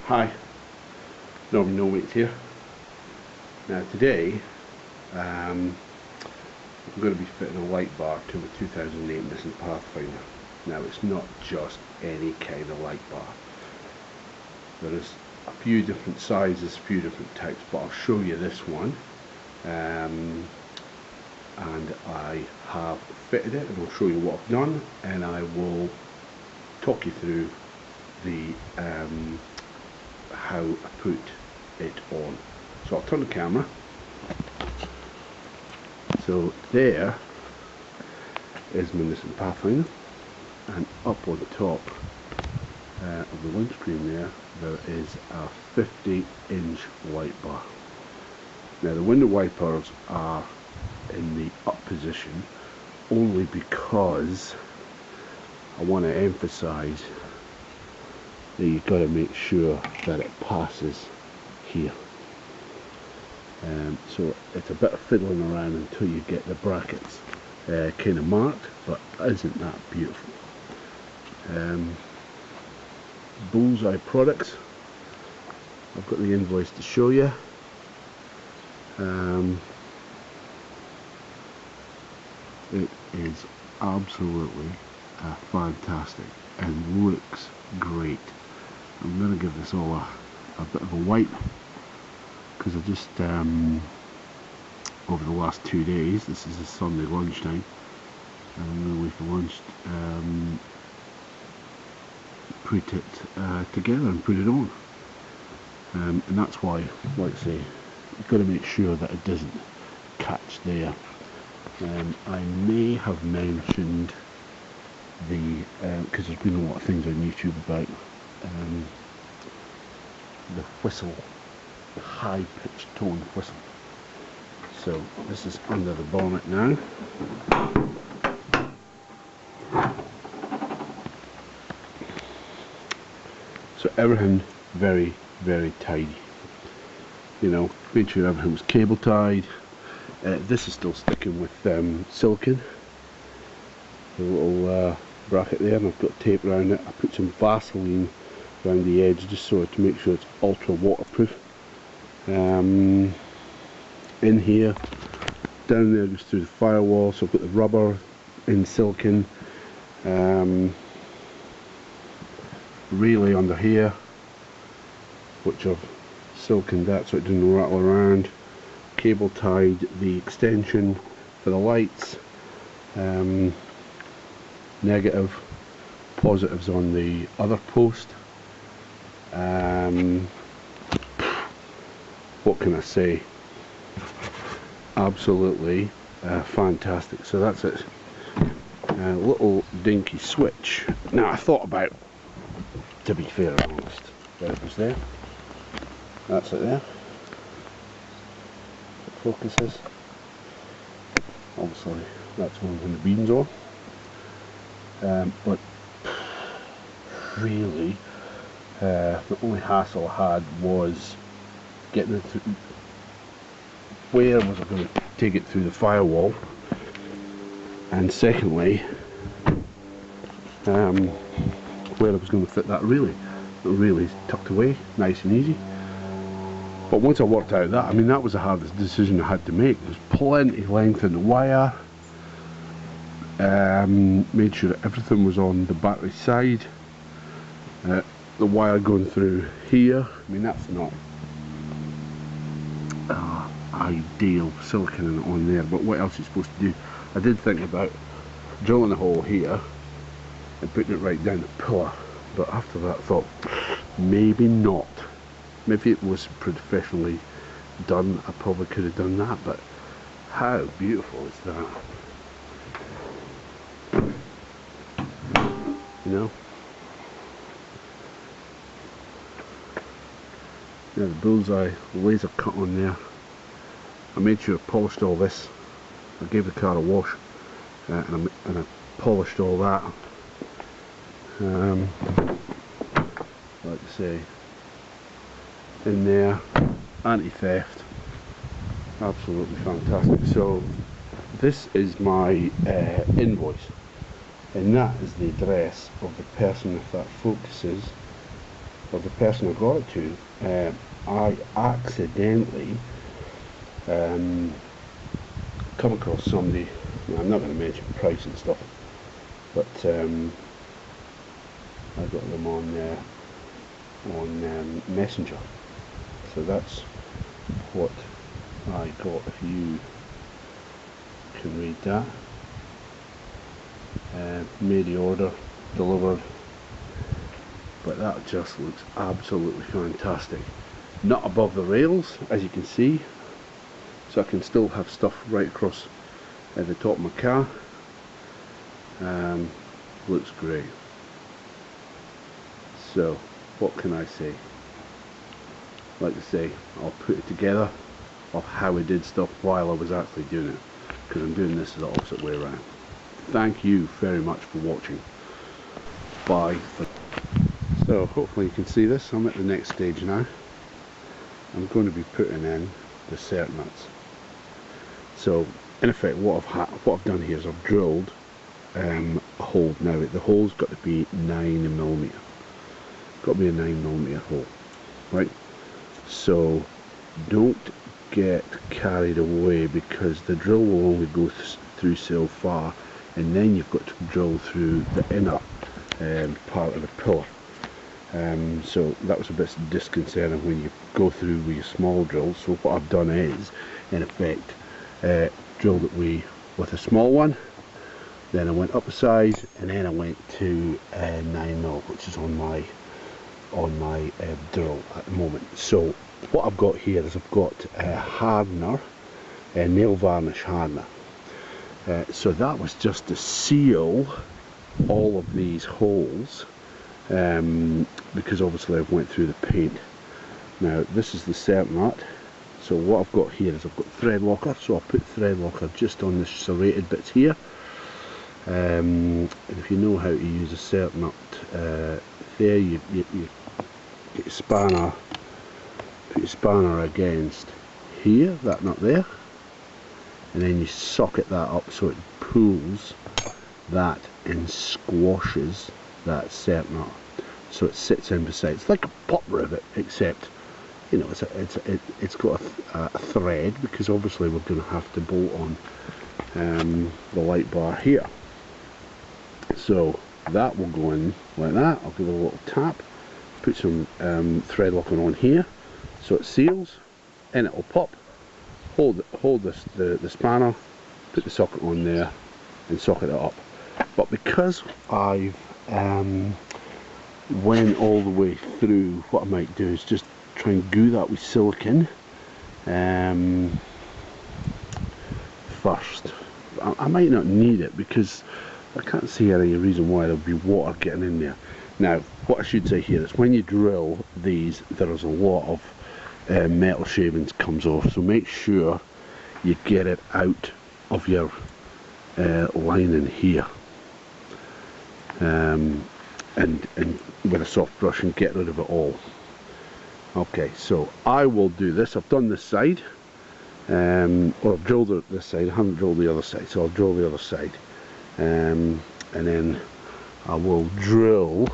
Hi, Norman No Mates here. Now today I'm going to be fitting a light bar to a 2008 Nissan Pathfinder. Now it's not just any kind of light bar. There is a few different sizes, a few different types, but I'll show you this one. And I have fitted it and I'll show you what I've done, and I will talk you through the how I put it on. So I'll turn the camera. So there is my Nissan Pathfinder, and up on the top of the windscreen there is a 50-inch light bar. Now the window wipers are in the up position only because I want to emphasize that you've got to make sure that it passes here. So it's a bit of fiddling around until you get the brackets kind of marked, but isn't that beautiful? Bullseye products, I've got the invoice to show you. It is absolutely fantastic and looks great. I'm going to give this all a bit of a wipe because I just over the last 2 days, this is a Sunday lunchtime, and I'm going to leave for lunch, put it together and put it on, and that's why, like I say, you've got to make sure that it doesn't catch there. I may have mentioned the because there's been a lot of things on YouTube about the whistle, the high-pitched tone whistle. So this is under the bonnet now. So everything very, very tidy. You know, made sure everything was cable tied. This is still sticking with silicone. The little bracket there, and I've got tape around it. I put some Vaseline around the edge just so to make sure it's ultra waterproof. In here, down there goes through the firewall, so I've got the rubber in silicone. Relay under here, which I've siliconed that so it doesn't rattle around. Cable tied the extension for the lights. Negative, positives on the other post. What can I say? Absolutely fantastic. So that's it. A little dinky switch. Now I thought about, to be fair and honest, there it was there. That's it there. It focuses. Obviously that's when the beam's on. But really, the only hassle I had was getting it through. Where was I going to take it through the firewall? And secondly, where I was going to fit that relay. The relay's tucked away, nice and easy. But once I worked out that, I mean, that was the hardest decision I had to make. There's plenty of length in the wire. Made sure that everything was on the battery side. The wire going through here, I mean, that's not ideal, silicone on there, but what else are you supposed to do? I did think about drilling a hole here and putting it right down the pillar, but after that I thought maybe not. Maybe it was professionally done, I probably could have done that, but how beautiful is that? You know? Yeah, the Bullseye laser cut on there. I made sure I polished all this. I gave the car a wash and I polished all that. Like I say, in there, anti-theft, absolutely fantastic. So this is my invoice, and that is the address of the person, if that focuses, or the person I got it to, I accidentally come across somebody. I'm not going to mention price and stuff, but I got them on Messenger. So that's what I got. If you can read that, made the order, delivered. But that just looks absolutely fantastic. Not above the rails, as you can see, so I can still have stuff right across at the top of my car. Looks great. So what can I say? Like I say, I'll put it together of how I did stuff while I was actually doing it, because I'm doing this the opposite way around. Thank you very much for watching. Bye. So hopefully you can see this. I'm at the next stage now. I'm going to be putting in the cert nuts. So in effect what I've done here is I've drilled a hole. Now the hole's got to be 9mm. Got to be a 9mm hole, right? So don't get carried away, because the drill will only go through so far, and then you've got to drill through the inner part of the pillar. So that was a bit disconcerting when you go through with your small drill. So what I've done is, in effect, drilled it with a small one, then I went up a size, and then I went to 9mm, which is on my drill at the moment. So what I've got here is I've got a hardener, a nail varnish hardener. So that was just to seal all of these holes, because obviously I've went through the paint. Now this is the cert nut. So what I've got here is I've got thread locker, so I'll put thread locker just on the serrated bits here. And if you know how to use a cert nut, there you get your spanner, put your spanner against here, that nut there, and then you socket that up so it pulls that and squashes that cert nut, so it sits in beside. It's like a pop rivet, except you know it's got a thread, because obviously we're going to have to bolt on the light bar here. So that will go in like that. I'll give it a little tap, put some thread locking on here so it seals, and it will pop. Hold the spanner, put the socket on there, and socket it up. But because I've went all the way through, what I might do is just try and glue that with silicone first. I might not need it, because I can't see any reason why there'll be water getting in there. Now what I should say here is, when you drill these, there is a lot of metal shavings comes off, so make sure you get it out of your lining here, and with a soft brush, and get rid of it all. Okay, so I will do this. I've done this side, or I've drilled this side. I haven't drilled the other side, so I'll drill the other side, and then I will drill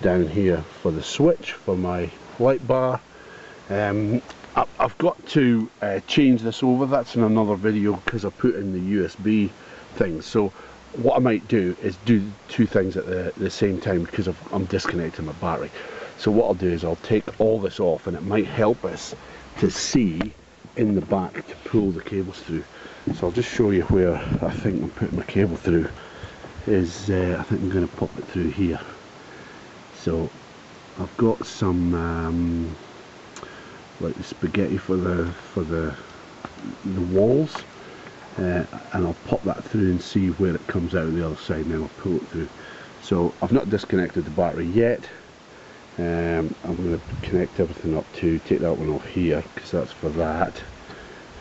down here for the switch for my light bar. I've got to change this over. That's in another video, because I put in the USB thing. So what I might do is do two things at the same time, because I'm disconnecting my battery. So what I'll do is I'll take all this off, and it might help us to see in the back to pull the cables through. So I'll just show you where I think I'm putting my cable through. I think I'm going to pop it through here. So I've got some like the spaghetti for the walls, and I'll pop that through and see where it comes out on the other side, and then I'll pull it through. So I've not disconnected the battery yet. I'm going to connect everything up to take that one off here, because that's for that.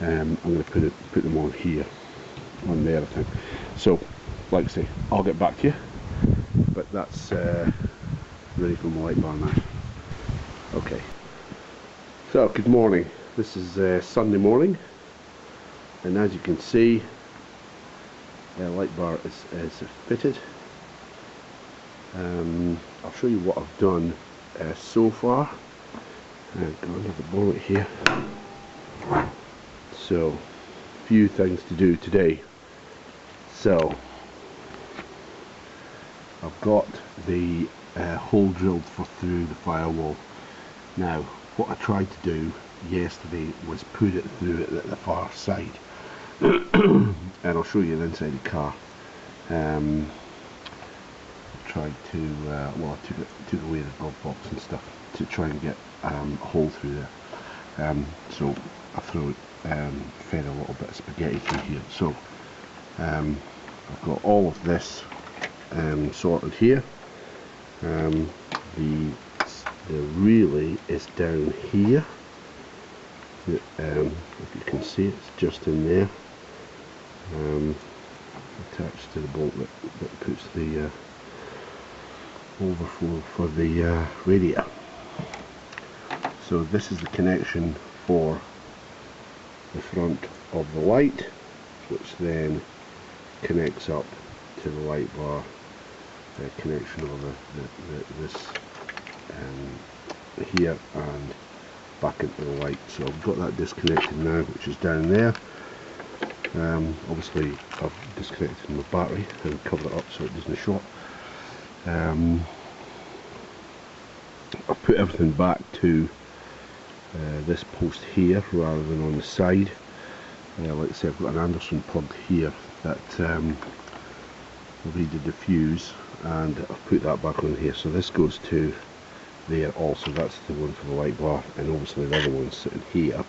I'm going to put them on here, on there I think. So like I say, I'll get back to you, but that's ready for my light bar now. Okay, so good morning. This is Sunday morning, and as you can see, the light bar is fitted. I'll show you what I've done so far. I've got another bullet here. So, few things to do today. So, I've got the hole drilled for through the firewall. Now, what I tried to do yesterday was put it through it at the far side. And I'll show you the inside of the car. Tried to, well, I took away the glove box and stuff to try and get a hole through there. So I fed a little bit of spaghetti through here. So I've got all of this sorted here. The relay is down here. If you can see, it's just in there, attached to the bolt that puts the overflow for the radiator. So this is the connection for the front of the light, which then connects up to the light bar connection of this here and back into the light. So I've got that disconnected now, which is down there. Obviously I've disconnected my battery and covered it up so it doesn't short. I've put everything back to this post here rather than on the side. Like I said, I've got an Anderson plug here that will read the diffuse, and I've put that back on here. So this goes to there also. That's the one for the light bar, and obviously the other one's sitting here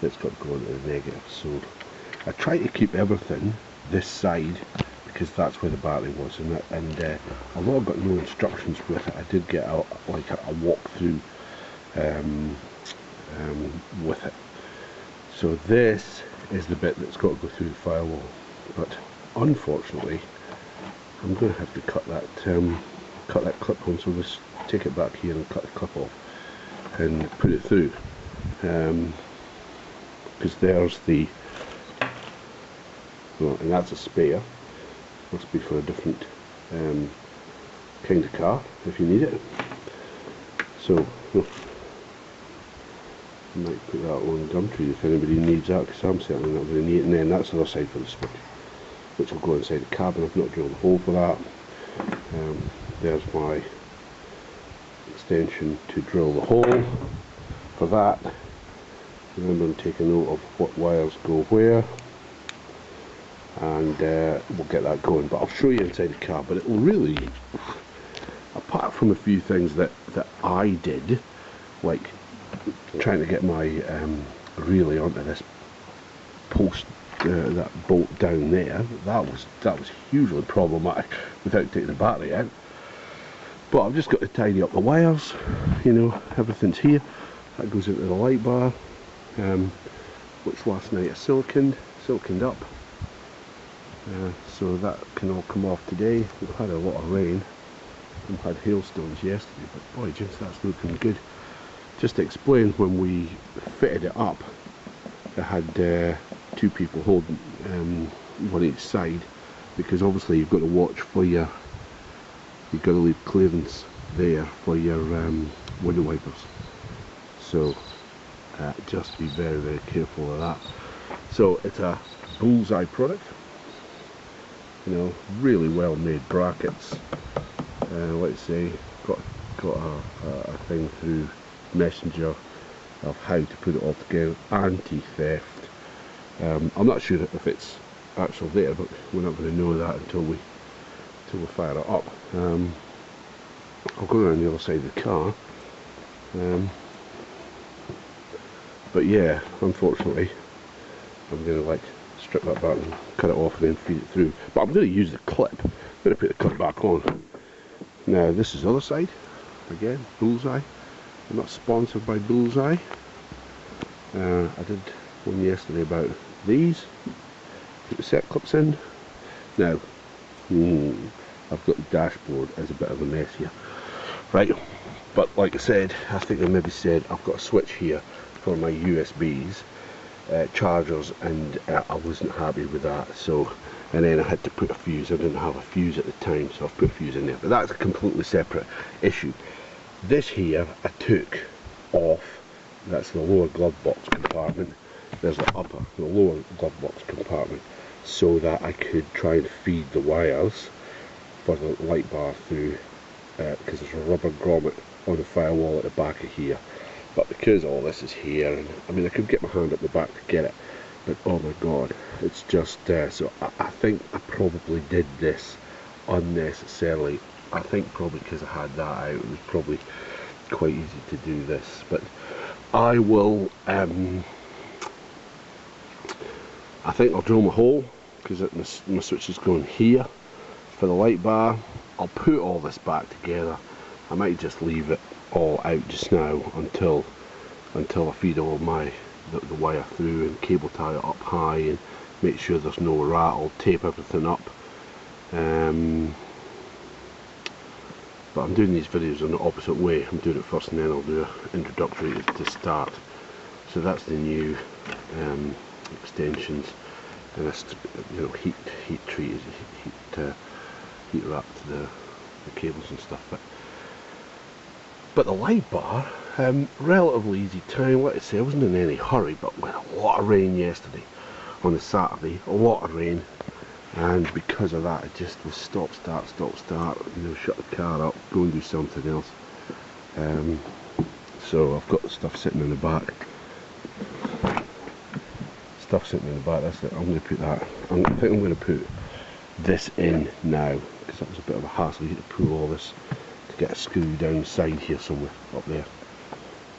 that's got to go into the negative. So I try to keep everything this side because that's where the battery was, and although I've got no instructions with it, I did get a walkthrough with it. So this is the bit that's got to go through the firewall, but unfortunately I'm going to have to cut that clip on. So just take it back here and cut the clip off and put it through, because there's the, well, and that's a spare. Must be for a different kind of car if you need it. So I might put that on Gumtree if anybody needs that, because I'm certainly not going to need it. And then that's the other side for the switch, which will go inside the cabin. I've not drilled a hole for that. There's my extension to drill the hole for that. Remember, I'm taking note of what wires go where, and we'll get that going. But I'll show you inside the car. But it will really, apart from a few things that I did, like trying to get my relay onto this post, that bolt down there, that was hugely problematic without taking the battery out. But I've just got to tidy up the wires, you know, everything's here. That goes into the light bar, which last night I siliconed up, so that can all come off today. We've had a lot of rain and had hailstones yesterday, but boy, just that's looking good. Just to explain, when we fitted it up, I had two people holding one each side, because obviously you've got to watch for you've got to leave clearance there for your window wipers. So just be very, very careful of that. So it's a Bullseye product, you know, really well made brackets. Let's say got a thing through Messenger of how to put it all together, anti-theft. I'm not sure if it's actual there, but we're not going to know that until we fire it up. I'll go around the other side of the car, but yeah, unfortunately I'm going to like strip that back and cut it off and then feed it through. But I'm going to use the clip. I'm going to put the clip back on. Now this is the other side, again, Bullseye. I'm not sponsored by Bullseye. I did one yesterday about these. Put the set clips in. Now, I've got the dashboard as a bit of a mess here. Right, but like I said, I think I maybe said I've got a switch here for my USBs, chargers, and I wasn't happy with that. So, and then I had to put a fuse. I didn't have a fuse at the time, so I've put a fuse in there. But that's a completely separate issue. This here I took off. That's the lower glove box compartment. There's the lower glove box compartment, so that I could try and feed the wires for the light bar through, because there's a rubber grommet on the firewall at the back of here. But because all this is here, and I mean I could get my hand up the back to get it, but oh my god, it's just so I think I probably did this unnecessarily. I think probably because I had that out, it was probably quite easy to do this. But I will I think I'll drill my hole, because my switch is going here for the light bar. I'll put all this back together. I might just leave it all out just now until I feed all the wire through and cable tie it up high and make sure there's no rattle, tape everything up. But I'm doing these videos in the opposite way. I'm doing it first and then I'll do an introductory to start. So that's the new extensions, and it's, you know, heat treated, heat wrapped the cables and stuff. But the light bar, relatively easy time. Like I say, I wasn't in any hurry, but we had a lot of rain yesterday on the Saturday, a lot of rain, and because of that it just was stop start, you know, shut the car up, go and do something else. So I've got the stuff sitting in the back. That's it. I'm going to put that. I think I'm going to put this in now, because that was a bit of a hassle. You had to pull all this to get a screw down the side here somewhere, up there,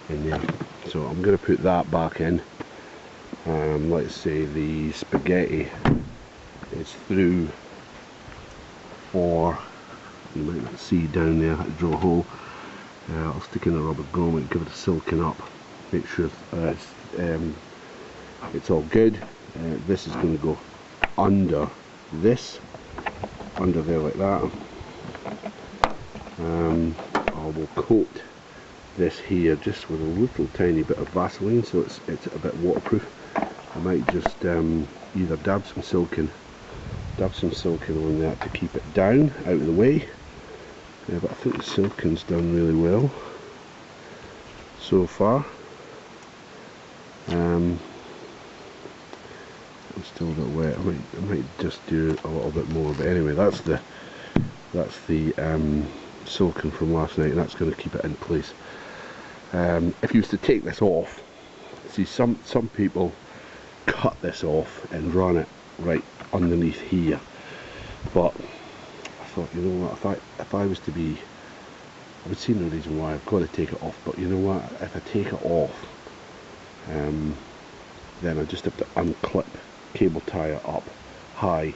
in there. So I'm going to put that back in. Let's say the spaghetti is through for, you might not see down there, I had to drill a hole. I'll stick in a rubber grommet, give it a silicon up, make sure it's all good. This is going to go under this, under there like that. I will coat this here just with a little tiny bit of Vaseline, so it's a bit waterproof. I might just either dab some silicone on that to keep it down, out of the way. But I think the silicone's done really well so far. It's still a bit wet. I might just do a little bit more, but anyway, that's the silicone from last night, and that's going to keep it in place. If you was to take this off, see, some people cut this off and run it right underneath here, but I thought, you know what, if I was to be, I would see no reason why I've got to take it off. But you know what, if I take it off, then I just have to unclip, cable tie it up high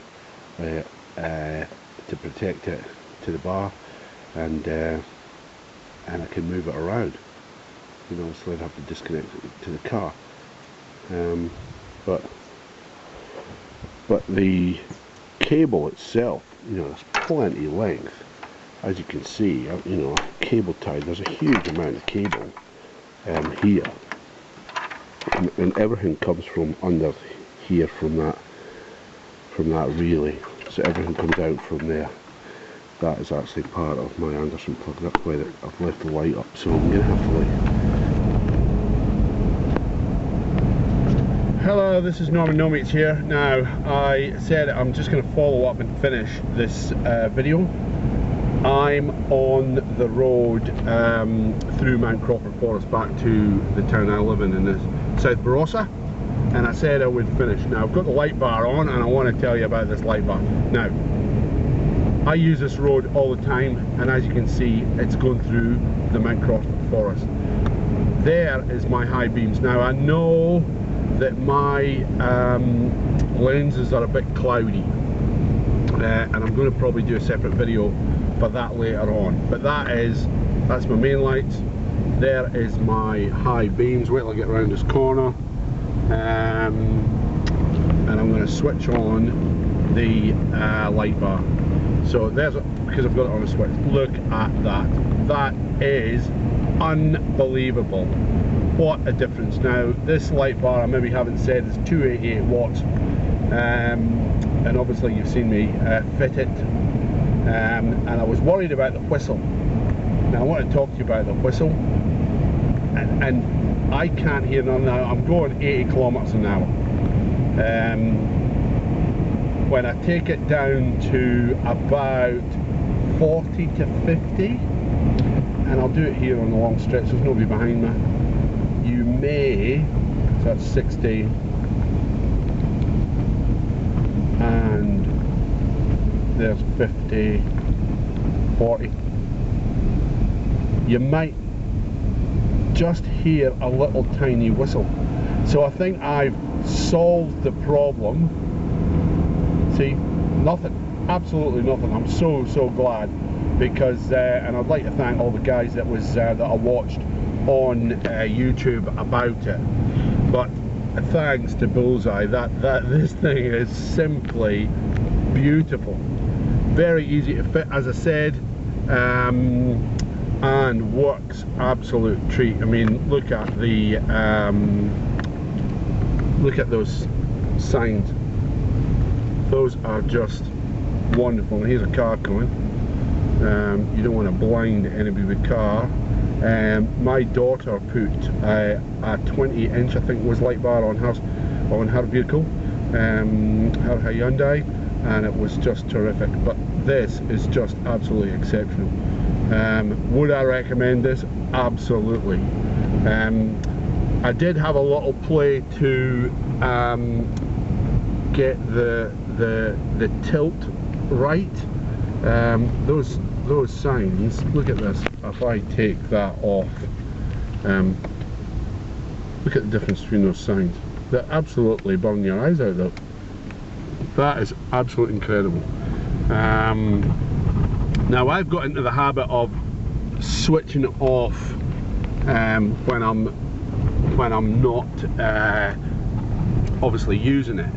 to protect it to the bar, and I can move it around, you know, so I'd have to disconnect it to the car. But the cable itself, you know, there's plenty of length, as you can see. You know, cable tied, there's a huge amount of cable here, and everything comes from under here, from that relay, so everything comes out from there. That is actually part of my Anderson plug. That's why I've left the light up, so I'm going to have to Hello, this is Norman No Mates here. Now, I said I'm just going to follow up and finish this video. I'm on the road through Mount Crawford Forest back to the town I live in the South Barossa, and I said I would finish. Now, I've got the light bar on, and I want to tell you about this light bar. Now, I use this road all the time, and as you can see, it's going through the Mount Crawford Forest. There is my high beams. Now, I know that my lenses are a bit cloudy, and I'm going to probably do a separate video for that later on. But that's my main lights. There is my high beams. Wait till I get around this corner, and I'm going to switch on the light bar. So there's, because I've got it on a switch. Look at that. That is unbelievable. What a difference. Now, this light bar, I maybe haven't said, is 288 watts, and obviously you've seen me fit it, and I was worried about the whistle. Now I want to talk to you about the whistle, and I can't hear none now. I'm going 80 kilometers an hour. When I take it down to about 40 to 50, and I'll do it here on the long stretch, there's nobody behind me, you may, so that's 60, and there's 50, 40, you might just hear a little tiny whistle. So I think I've solved the problem. See, nothing, absolutely nothing. I'm so glad, because and I'd like to thank all the guys that I watched on YouTube about it. But thanks to Bullseye, that this thing is simply beautiful, very easy to fit, as I said, and works absolute treat. I mean, look at the look at those signs. Those are just wonderful. And here's a car coming. You don't want to blind anybody with car. My daughter put a 20-inch, I think it was, Lightbar on her vehicle, her Hyundai, and it was just terrific. But this is just absolutely exceptional. Would I recommend this? Absolutely. I did have a little play to get the tilt right. Those signs, look at this. If I take that off, look at the difference between those signs. They absolutely burn your eyes out though. That is absolutely incredible. Now I've got into the habit of switching it off when I'm not obviously using it.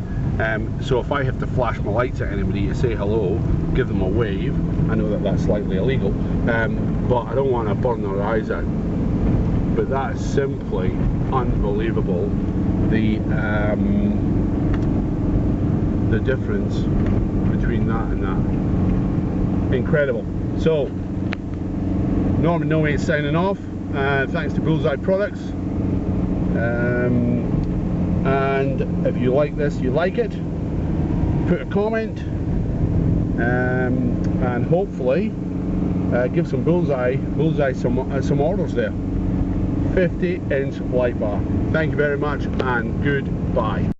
So if I have to flash my lights at anybody to say hello, give them a wave, I know that that's slightly illegal, but I don't want to burn their eyes out. But that is simply unbelievable, the difference between that and that. Incredible. So, Norman No Way signing off, thanks to Bullseye Products. And if you like this, you like it, put a comment, and hopefully give some Bullseye some orders there. 50-inch Lightbar. Thank you very much, and goodbye.